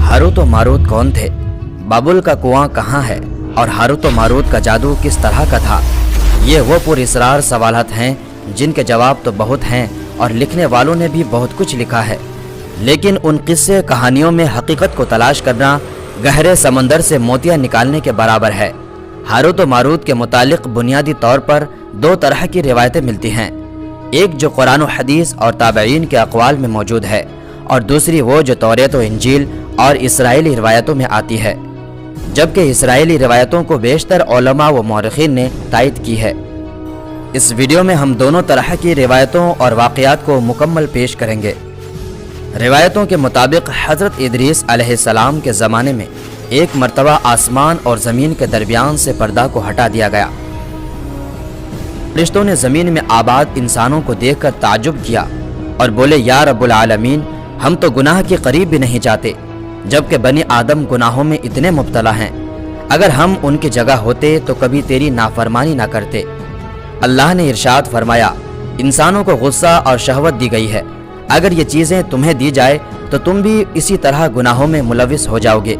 Harut व Marut कौन थे? बाबुल का कुआं कहाँ है? और हारूत व मारूत का जादू किस तरह का था? ये वो पुरअसरार सवालात हैं जिनके जवाब तो बहुत हैं और लिखने वालों ने भी बहुत कुछ लिखा है, लेकिन उन किस्से कहानियों में हकीकत को तलाश करना गहरे समंदर से मोतियां निकालने के बराबर है। हारूत व मारूत के मुतालिक बुनियादी तौर पर दो तरह की रिवायतें मिलती हैं, एक जो कुरान व हदीस और ताबईन के अक़वाल में मौजूद है और दूसरी वो जो तौरात व इंजील और इसराइली रिवायतों में आती है, जबकि इसराइली रिवायतों को बेशतर उलमा व मौरख़ीन ने तायद की है। इस वीडियो में हम दोनों तरह की रिवायतों और वाक़यात को मुकम्मल पेश करेंगे। रिवायतों के मुताबिक हज़रत इदरीस अलैहिस्सलाम के ज़माने में एक मरतबा आसमान और ज़मीन के दरमियान से पर्दा को हटा दिया गया। फरिश्तों ने ज़मीन में आबाद इंसानों को देखकर ताज्जुब किया और बोले, या रब्बुल आलमीन, हम तो गुनाह के करीब भी नहीं जाते, जबकि बनी आदम गुनाहों में इतने मुब्तला हैं। अगर हम उनकी जगह होते तो कभी तेरी नाफरमानी ना करते। अल्लाह ने इरशाद फरमाया, इंसानों को गुस्सा और शहवत दी गई है, अगर ये चीज़ें तुम्हें दी जाए तो तुम भी इसी तरह गुनाहों में मुलविस हो जाओगे।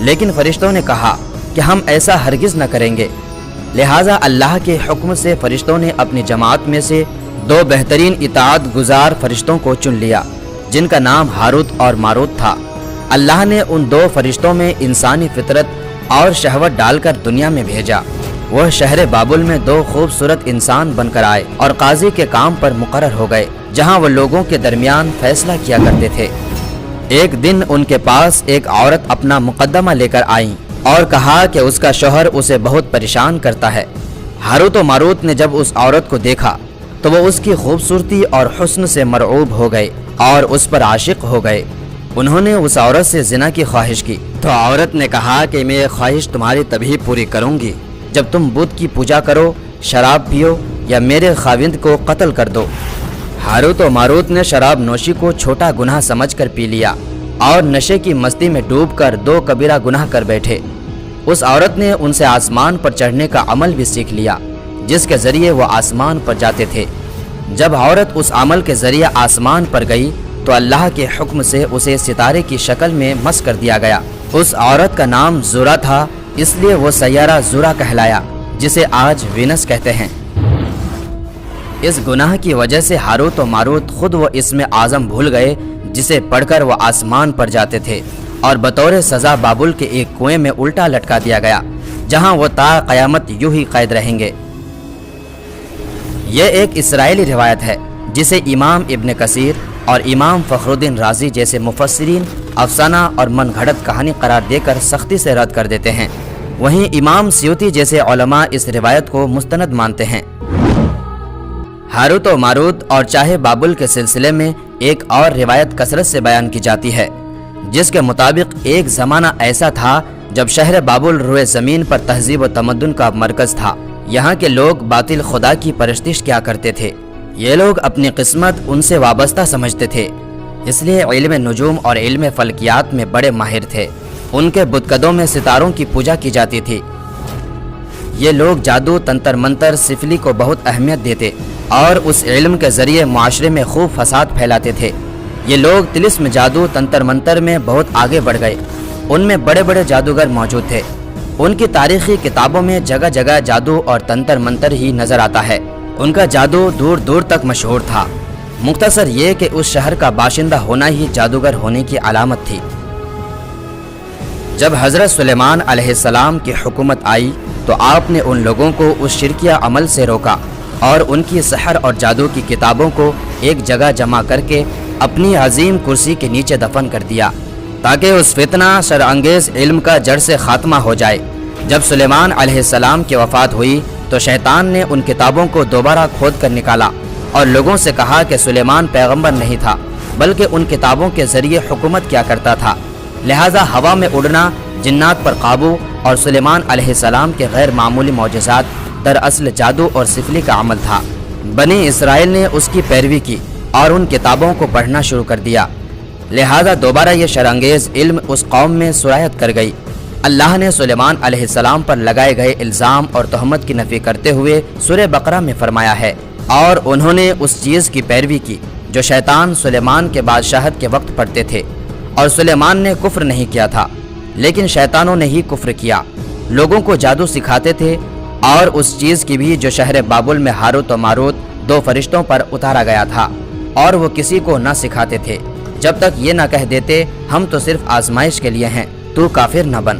लेकिन फरिश्तों ने कहा कि हम ऐसा हरगिज़ न करेंगे। लिहाजा अल्लाह के हुक्म से फरिश्तों ने अपनी जमात में से दो बेहतरीन इताअत गुजार फरिश्तों को चुन लिया, जिनका नाम हारूत और मारूत था। अल्लाह ने उन दो फरिश्तों में इंसानी फितरत और शहवत डालकर दुनिया में भेजा। वह शहर बाबुल में दो खूबसूरत इंसान बनकर आए और काजी के काम पर मुकर्रर हो गए, जहां वो लोगों के दरमियान फैसला किया करते थे। एक दिन उनके पास एक औरत अपना मुकदमा लेकर आई और कहा कि उसका शौहर उसे बहुत परेशान करता है। हारूत व मारूत ने जब उस औरत को देखा तो वो उसकी खूबसूरती और हुस्न से मरऊब हो गए और उस पर आशिक हो गए। उन्होंने उस औरत से जिना की ख्वाहिश की तो औरत ने कहा कि मैं ये ख्वाहिश तुम्हारी तभी पूरी करूंगी जब तुम बुत की पूजा करो, शराब पियो या मेरे खाविंद को कत्ल कर दो। हारूत व मारूत ने शराब नोशी को छोटा गुनाह समझकर पी लिया और नशे की मस्ती में डूबकर दो कबीरा गुनाह कर बैठे। उस औरत ने उनसे आसमान पर चढ़ने का अमल भी सीख लिया, जिसके जरिए वो आसमान पर जाते थे। जब औरत उस अमल के जरिए आसमान पर गई तो अल्लाह के हुक्म से उसे सितारे की शक्ल में मस कर दिया गया। उस औरत का नाम ज़ुरा था, इसलिए वो सैयारा ज़ुरा कहलाया, जिसे आज वीनस कहते हैं। इस गुनाह की वजह से हारूत व मारूत खुद वो इसमें आज़म भूल गए, जिसे पढ़कर वो आसमान पर जाते थे और बतौर सज़ा बाबुल के एक कुएं में उल्टा लटका दिया गया, जहां वो ता क़यामत यूं ही कैद रहेंगे। ये एक इसराइली रिवायत है, जिसे इमाम इब्न कसीर और इमाम फ़खरुद्दीन राज़ी जैसे मुफस्सिरीन अफसाना और मनगढ़ंत कहानी करार देकर सख्ती से रद्द कर देते हैं। वहीं इमाम सियूती जैसे उलमा इस रिवायत को मुस्तनद मानते हैं। हारूत व मारूत और चाहे बाबुल के सिलसिले में एक और रिवायत कसरत से बयान की जाती है, जिसके मुताबिक एक ज़माना ऐसा था जब शहर बाबुल रुए ज़मीन पर तहजीब व तमद्दुन का मरकज़ था। यहाँ के लोग बातिल खुदा की परस्तिश किया करते थे। ये लोग अपनी किस्मत उनसे वाबस्ता समझते थे, इसलिए इल्म नुजूम और इल्म फल्कियात में बड़े माहिर थे। उनके बुतकदों में सितारों की पूजा की जाती थी। ये लोग जादू, तंत्र मंतर, सिफली को बहुत अहमियत देते और उस इल्म के ज़रिए माशरे में खूब फसाद फैलाते थे। ये लोग तिलिस्म, जादू, तंत्र मंतर में बहुत आगे बढ़ गए। उनमें बड़े बड़े जादूगर मौजूद थे। उनकी तारीख़ी किताबों में जगह जगह जादू और तंत्र मंतर ही नज़र आता है। उनका जादू दूर दूर तक मशहूर था। मुख्तसर ये कि उस शहर का बाशिंदा होना ही जादूगर होने की अलामत थी। जब हज़रत सुलेमान अलैहिस्सलाम की हुकूमत आई तो आपने उन लोगों को उस शिरकिया अमल से रोका और उनकी सहर और जादू की किताबों को एक जगह जमा करके अपनी अजीम कुर्सी के नीचे दफन कर दिया, ताकि उस फितना शरअंगेज़ इल्म का जड़ से ख़ात्मा हो जाए। जब सुलेमान अलैहिस्सलाम की वफ़ात हुई तो शैतान ने उन किताबों को दोबारा खोद कर निकाला और लोगों से कहा कि सुलेमान पैगंबर नहीं था, बल्कि उन किताबों के ज़रिए हुकूमत किया करता था। लिहाजा हवा में उड़ना, जिन्नात पर काबू और सुलेमान अलैहिस्सलाम के गैर मामूली मौजज़ात दरअसल जादू और सिफली का अमल था। बनी इसराइल ने उसकी पैरवी की और उन किताबों को पढ़ना शुरू कर दिया। लिहाजा दोबारा ये शरअंगेज़ इल्म उस कौम में सुरायत कर गई। अल्लाह ने सुलेमान अलैहिस्सलाम पर लगाए गए इल्ज़ाम और तहमत की नफ़ी करते हुए सूरह बकरा में फरमाया है, और उन्होंने उस चीज़ की पैरवी की जो शैतान सुलेमान के बादशाहत के वक्त पढ़ते थे اور سلیمان نے کفر نہیں کیا تھا، لیکن شیطانوں نے ہی کفر کیا۔ لوگوں کو جادو سکھاتے تھے، اور اس چیز کی بھی جو شہر بابل میں ہاروت و ماروت 2 فرشتوں پر اتارا گیا تھا، اور وہ کسی کو نہ سکھاتے تھے جب تک یہ نہ کہہ دیتے ہم تو صرف آزمائش کے لیے ہیں، تو کافر نہ بن۔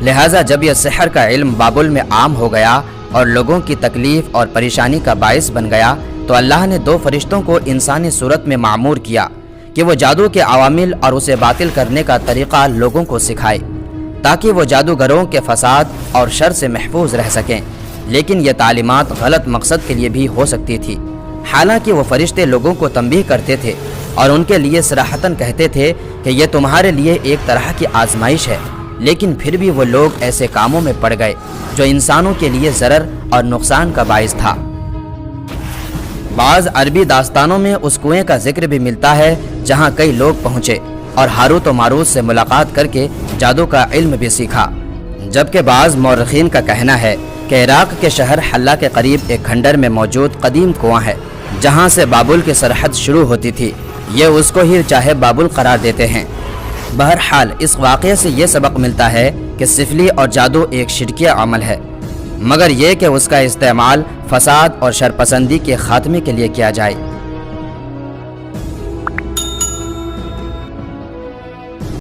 لہٰذا جب یہ سحر کا علم بابل میں عام ہو گیا اور لوگوں کی تکلیف اور پریشانی کا باعث بن گیا، تو اللہ نے 2 فرشتوں کو انسانی صورت میں معمور کیا کہ وہ جادو کے عوامل اور اسے باطل کرنے کا طریقہ لوگوں کو سکھائے، تاکہ وہ جادوگروں کے فساد اور شر سے محفوظ رہ سکیں۔ لیکن یہ تعلیمات غلط مقصد کے لیے بھی ہو سکتی تھی۔ حالانکہ وہ فرشتے لوگوں کو تنبیہ کرتے تھے اور ان کے لیے صراحتاً کہتے تھے کہ یہ تمہارے لیے ایک طرح کی آزمائش ہے، لیکن پھر بھی وہ لوگ ایسے کاموں میں پڑ گئے جو انسانوں کے لیے ضرر اور نقصان کا باعث تھا۔ بعض عربی داستانوں میں اس کنویں کا ذکر بھی ملتا ہے جہاں کئی لوگ پہنچے اور ہاروت و ماروت سے ملاقات کر کے جادو کا علم بھی سیکھا، جبکہ بعض مورخین کا کہنا ہے کہ عراق کے شہر حلہ کے قریب ایک کھنڈر میں موجود قدیم کنواں ہے جہاں سے بابل کی سرحد شروع ہوتی تھی۔ یہ اس کو ہی چاہے بابل قرار دیتے ہیں۔ بہرحال اس واقعے سے یہ سبق ملتا ہے کہ سفلی اور جادو ایک شرکیہ عمل ہے، مگر یہ کہ اس کا استعمال فساد اور شرپسندی کے خاتمے کے لیے کیا جائے۔